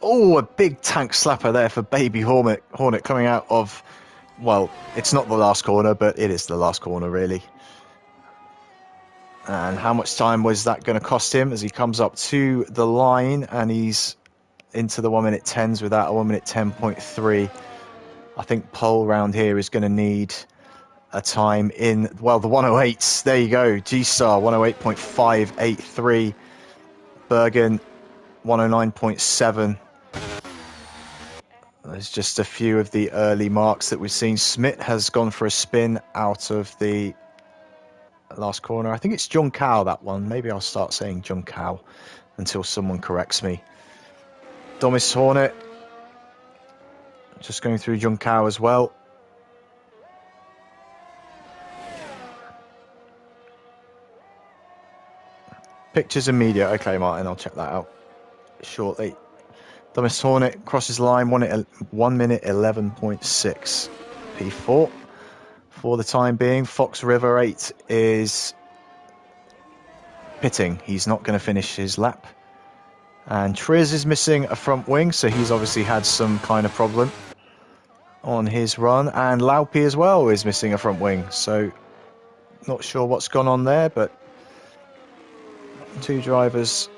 Speaker 1: Oh, a big tank slapper there for Baby Hornet coming out of, well, it's not the last corner, but it is the last corner, really. And how much time was that going to cost him as he comes up to the line and he's into the 1 minute 10s without a 1 minute 10.3. I think pole round here is going to need a time in, well, the 108s. There you go. G-Star 108.583. Bergen 109.7. There's just a few of the early marks that we've seen. Smith has gone for a spin out of the last corner. I think it's John Cow, that one. Maybe I'll start saying John Cow until someone corrects me. Domis Hornet just going through John Cow as well. Pictures and media. Okay, Martin, I'll check that out shortly. Domis Hornet crosses the line 1 minute 11.6 P4 for the time being. Fox River 8 is pitting. He's not going to finish his lap. And Triz is missing a front wing, so he's obviously had some kind of problem on his run. And Laupi as well is missing a front wing, so not sure what's gone on there, but two drivers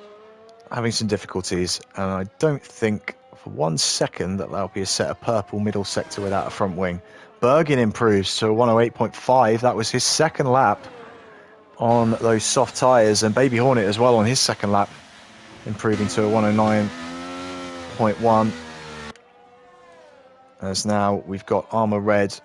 Speaker 1: having some difficulties. And I don't think for 1 second that Laupi has set a purple middle sector without a front wing. Bergen improves to a 108.5. That was his second lap on those soft tyres. And Baby Hornet as well on his second lap, improving to a 109.1. As now we've got Armour Red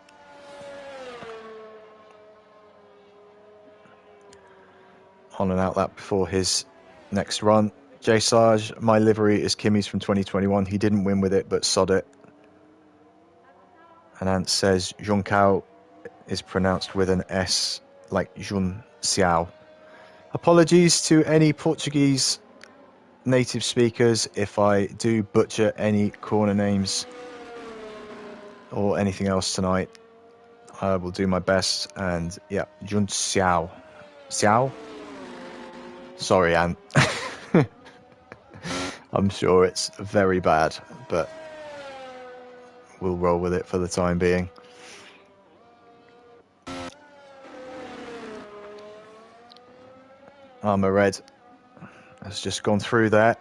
Speaker 1: on an out lap before his next run. J Sarge, my livery is Kimmy's from 2021. He didn't win with it, but sod it. And Ant says Jun Cao is pronounced with an S, like Jun Xiao. Apologies to any Portuguese native speakers if I do butcher any corner names or anything else tonight. I will do my best. And yeah, Jun Xiao. Xiao? Sorry, Ant. I'm sure it's very bad, but we'll roll with it for the time being. Armour Red has just gone through there.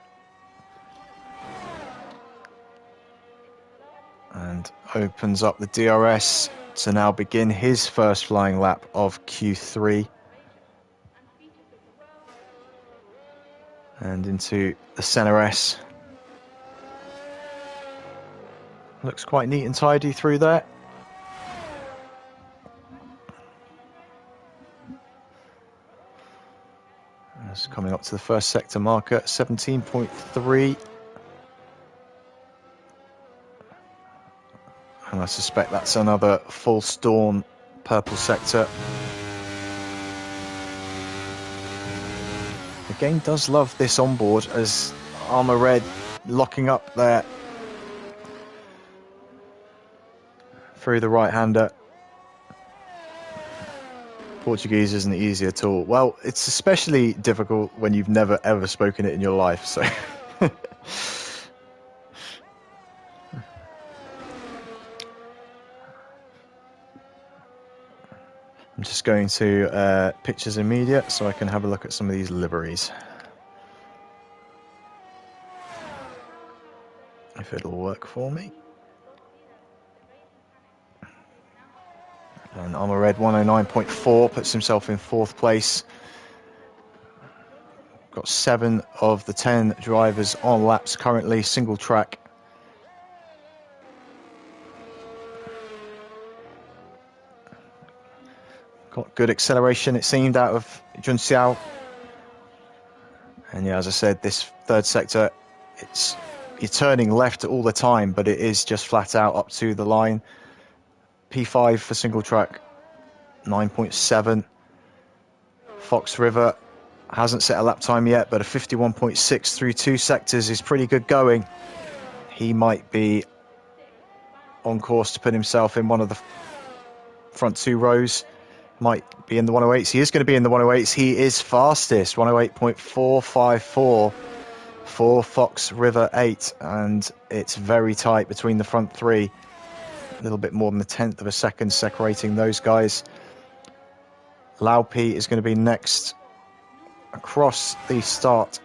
Speaker 1: And and opens up the DRS to now begin his first flying lap of Q3. And into the center S. Looks quite neat and tidy through there. It's coming up to the first sector marker, 17.3. And I suspect that's another false dawn purple sector. The game does love this onboard as Armour Red locking up there through the right-hander. Portuguese isn't easy at all. Well, it's especially difficult when you've never ever spoken it in your life, so... I'm just going to pictures and media so I can have a look at some of these liveries. If it'll work for me. And Armour Red 109.4 puts himself in 4th place. Got 7 of the 10 drivers on laps currently, single track. Got good acceleration, it seemed, out of Jun Xiao. And yeah, as I said, this 3rd sector, you're turning left all the time, but it is just flat out up to the line. P5 for single track, 9.7. Fox River hasn't set a lap time yet, but a 51.6 through 2 sectors is pretty good going. He might be on course to put himself in one of the front 2 rows. Might be in the 108s. He is going to be in the 108s. He is fastest, 108.454 for Fox River 8. And it's very tight between the front 3. A little bit more than a 1/10 of a second separating those guys. Laupi is going to be next across the start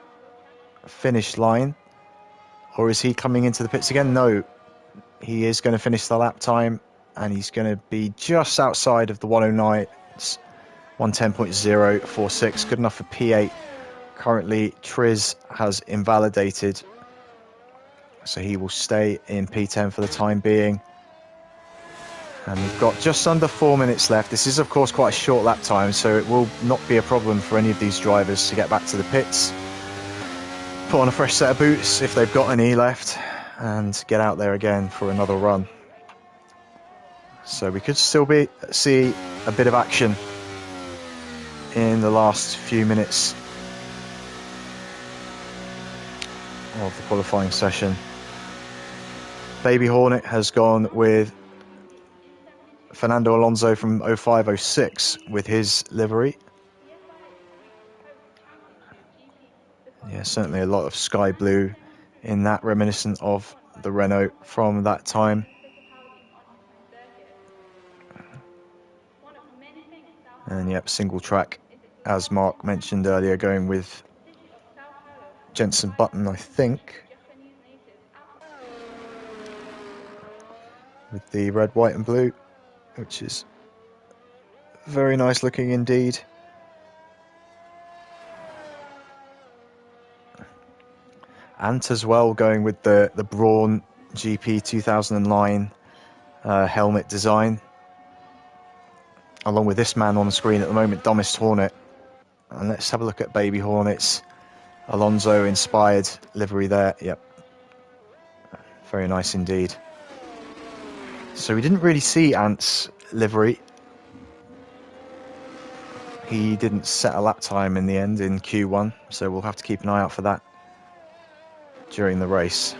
Speaker 1: finish line. Or is he coming into the pits again? No, he is going to finish the lap time and he's going to be just outside of the 109. It's 110.046, good enough for P8. Currently Triz has invalidated, so he will stay in P10 for the time being. And we've got just under 4 minutes left. This is of course quite a short lap time, so it will not be a problem for any of these drivers to get back to the pits, put on a fresh set of boots if they've got any left, and get out there again for another run. So we could still see a bit of action in the last few minutes of the qualifying session. Baby Hornet has gone with Fernando Alonso from 0506 with his livery. Yeah, certainly a lot of sky blue in that, reminiscent of the Renault from that time. And yep, single track, as Mark mentioned earlier, going with Jenson Button, I think, with the red, white and blue, which is very nice looking indeed. Ant as well, going with the Braun GP 2009 helmet design, along with this man on the screen at the moment, Dumbest Hornet. And let's have a look at Baby Hornet's Alonso inspired livery there. Yep, very nice indeed. So we didn't really see Ant's livery. He didn't set a lap time in the end in Q1, so we'll have to keep an eye out for that during the race.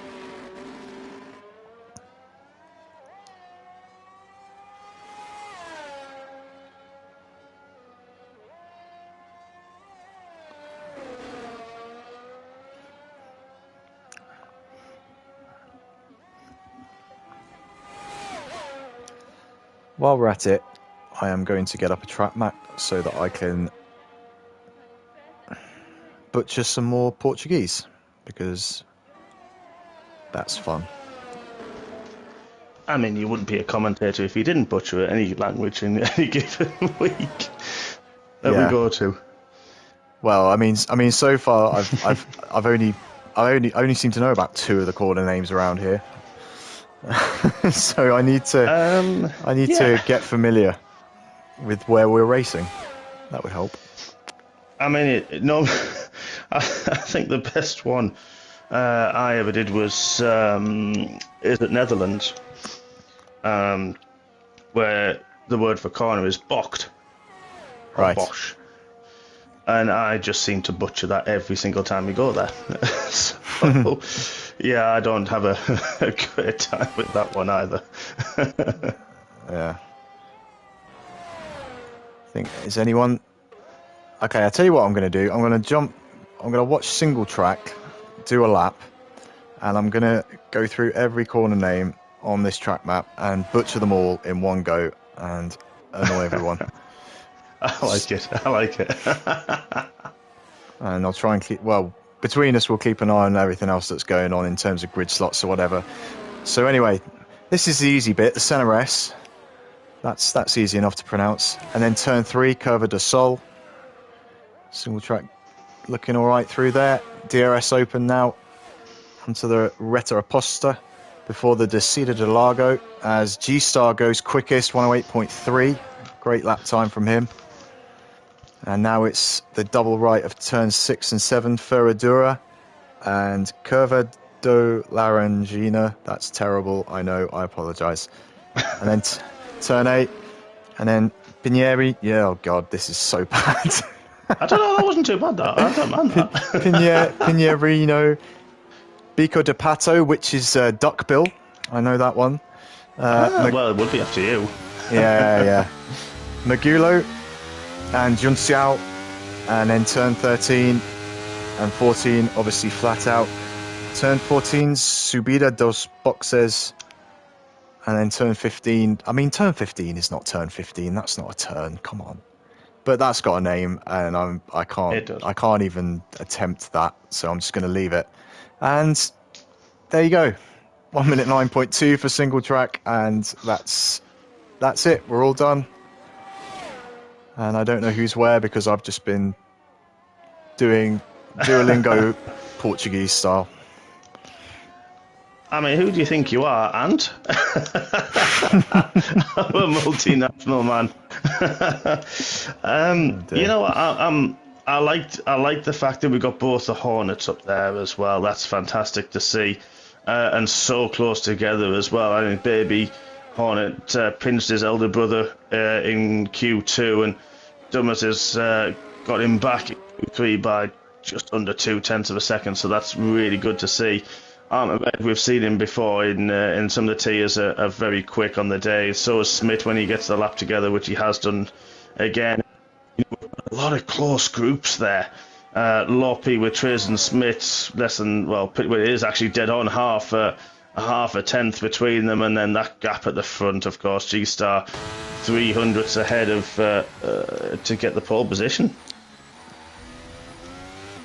Speaker 1: While we're at it, I am going to get up a track map so that I can butcher some more Portuguese, because that's fun.
Speaker 2: I mean, you wouldn't be a commentator if you didn't butcher any language in any given week that we
Speaker 1: Yeah.
Speaker 2: go to.
Speaker 1: Well, I mean, so far I've only seem to know about 2 of the corner names around here. So I need
Speaker 2: Yeah.
Speaker 1: to get familiar with where we're racing. That would help.
Speaker 2: I mean, no, I think the best one I ever did was is at Netherlands, where the word for corner is bocht or
Speaker 1: Right.
Speaker 2: bosch, and I just seem to butcher that every single time we go there. So, yeah, I don't have a great time with that one either.
Speaker 1: Yeah. Is anyone? Okay, I'll tell you what I'm going to do. I'm going to watch single track, do a lap, and I'm going to go through every corner name on this track map and butcher them all in one go and annoy everyone.
Speaker 2: I like it. I like it.
Speaker 1: And I'll try and between us, we'll keep an eye on everything else that's going on in terms of grid slots or whatever. So anyway, this is the easy bit, the center S. That's easy enough to pronounce. And then turn 3, Curva de Sol. Single track looking all right through there. DRS open now onto the Retta Aposta before the Descida de Largo as G-Star goes quickest, 108.3. Great lap time from him. And now it's the double right of turns 6 and 7, Ferradura and Curva do Larangina. That's terrible, I know, I apologise. And then turn 8, and then Pinieri. Yeah, oh God, this is so bad.
Speaker 2: I don't know, that wasn't too bad, though. I don't mind that.
Speaker 1: Pinierino, Bico de Pato, which is Duckbill. I know that one.
Speaker 2: Well, it would be up to you.
Speaker 1: Yeah. Magulo and Junxiao, and then turn 13 and 14, obviously flat out. Turn 14, Subida dos Boxes, and then turn 15. I mean, turn 15 is not turn 15. That's not a turn. Come on. But that's got a name, and I can't even attempt that, so I'm just going to leave it. And there you go, 1 minute 9.2 for single track, and that's it. We're all done. And I don't know who's where because I've just been doing Duolingo Portuguese style.
Speaker 2: I mean, who do you think you are, Ant? I'm a multinational man. You know, I like the fact that we got both the Hornets up there as well. That's fantastic to see, and so close together as well. I think Baby Hornet pinched his elder brother in Q2, and Dummett has got him back in Q3 by just under 0.2 of a second. So that's really good to see. We've seen him before in some of the tiers are very quick on the day. So is Smith when he gets the lap together, which he has done again. A lot of close groups there. Loppy with Triz and Smith, it is actually dead on half a tenth between them, and then that gap at the front, of course, G-Star 300ths ahead of to get the pole position.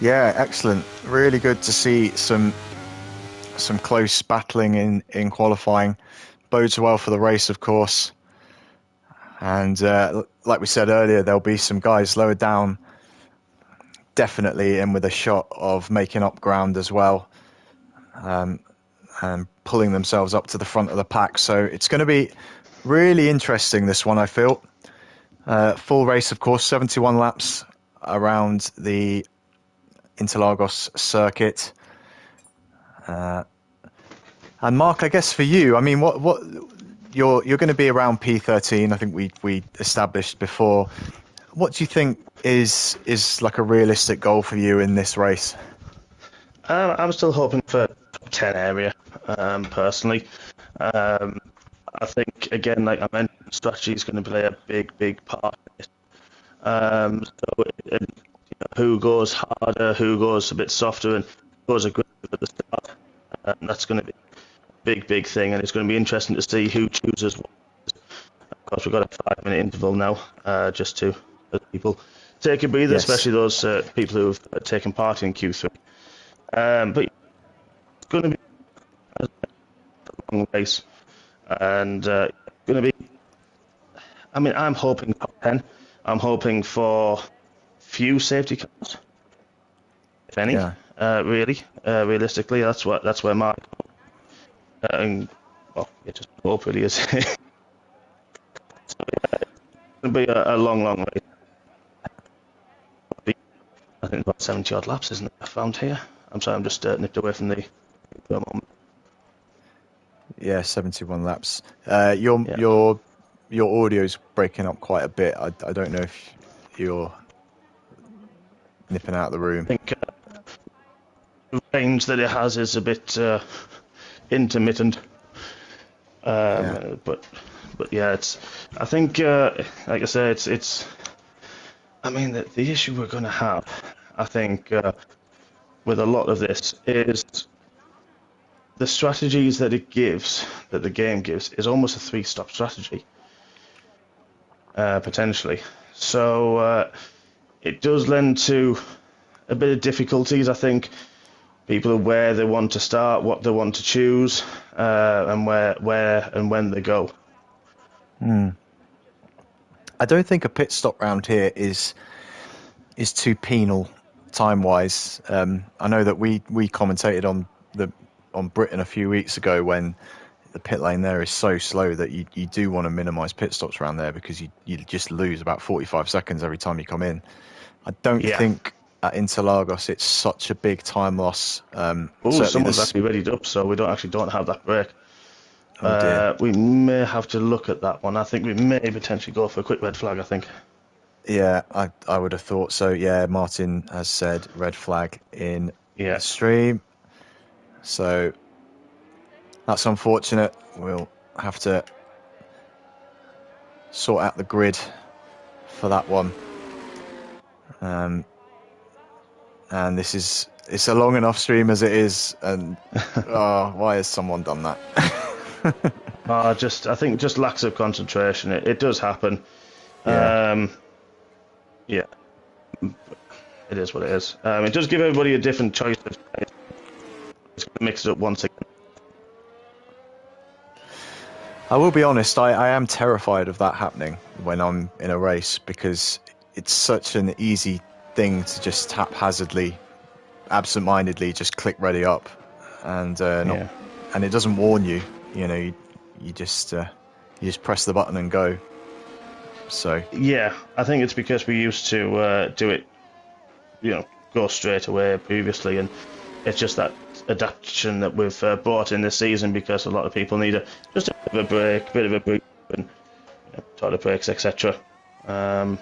Speaker 1: Yeah, excellent. Really good to see some close battling in qualifying. Bodes well for the race, of course. And like we said earlier, there'll be some guys lower down definitely in with a shot of making up ground as well, and pulling themselves up to the front of the pack. So it's going to be really interesting, this one, I feel. Full race, of course, 71 laps around the Interlagos circuit. And Mark, I guess for you, I mean, what you're going to be around P13. I think we established before. What do you think is like a realistic goal for you in this race?
Speaker 2: I'm still hoping for top 10 area, personally. I think, again, like I mentioned, strategy is going to play a big part in it. Who goes harder, who goes a bit softer, and who goes aggressive at the start. That's going to be a big thing, and it's going to be interesting to see who chooses what. Of course, we've got a 5-minute interval now, just to let people take a breather,
Speaker 1: Yes.
Speaker 2: especially those people who have taken part in Q3. But it's going to be a long race. and going to be. I mean, I'm hoping top 10. I'm hoping for few safety cars, if any.
Speaker 1: Yeah.
Speaker 2: Really, realistically, that's where my and well, it just hope really is. It'll be a long, long race. I think about 70 odd laps, isn't it? I found here. I'm sorry, I'm just nipped away from the moment.
Speaker 1: Yeah, 71 laps.
Speaker 2: Yeah.
Speaker 1: Your audio's breaking up quite a bit. I don't know if you're nipping out of the room.
Speaker 2: I think the range that it has is a bit intermittent.
Speaker 1: Yeah.
Speaker 2: But yeah, it's. I think, like I say, it's. I mean, the issue we're going to have, I think, with a lot of this is the strategies that it gives, that the game gives, is almost a three-stop strategy, potentially. So it does lend to a bit of difficulties, I think. People are where they want to start, what they want to choose, and where and when they go.
Speaker 1: I don't think a pit stop round here is too penal time wise. I know that we commentated on Britain a few weeks ago when the pit lane there is so slow that you do want to minimise pit stops around there because you just lose about 45 seconds every time you come in. I don't
Speaker 2: Yeah.
Speaker 1: think at Interlagos it's such a big time loss.
Speaker 2: Oh,
Speaker 1: Certainly
Speaker 2: someone's
Speaker 1: this.
Speaker 2: actually readied up, so we don't have that break.
Speaker 1: Oh dear.
Speaker 2: We may have to look at that one. I think we may potentially go for a quick red flag, I think.
Speaker 1: Yeah, I would have thought so. Yeah, Martin has said red flag in
Speaker 2: Yeah.
Speaker 1: the stream. So that's unfortunate. We'll have to sort out the grid for that one. And it's a long enough stream as it is. And why has someone done that?
Speaker 2: I think just lacks of concentration. It does happen.
Speaker 1: Yeah.
Speaker 2: Yeah, it is what it is. It does give everybody a different choice. It's going to mix it up once again.
Speaker 1: I will be honest, I am terrified of that happening when I'm in a race because it's such an easy thing to just haphazardly, absent-mindedly just click ready up and
Speaker 2: Yeah.
Speaker 1: and it doesn't warn you. You just press the button and go. So
Speaker 2: Yeah, I think it's because we used to do it, go straight away previously, and it's just that adaptation that we've brought in this season because a lot of people need just a bit of a break, and toilet breaks, etc. And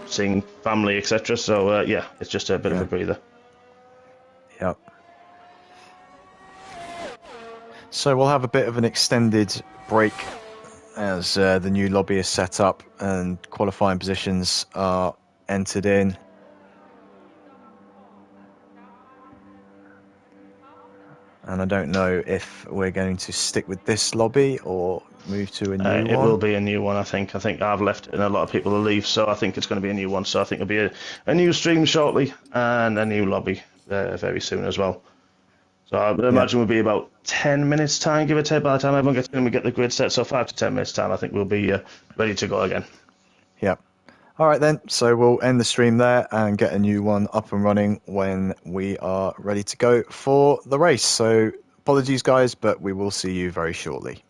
Speaker 2: seeing family, etc. So yeah, it's just a bit of a breather.
Speaker 1: Yep. So we'll have a bit of an extended break as the new lobby is set up and qualifying positions are entered in. And I don't know if we're going to stick with this lobby or move to a new one.
Speaker 2: It will be a new one, I think. I think I've left it and a lot of people will leave, so I think it's going to be a new one. So I think it'll be a new stream shortly and a new lobby very soon as well. So I would imagine we'll be about 10 minutes time, give or take, by the time everyone gets in and we get the grid set. So 5 to 10 minutes time, I think we'll be ready to go again.
Speaker 1: Yep. All right then, so we'll end the stream there and get a new one up and running when we are ready to go for the race. So apologies guys, but we will see you very shortly.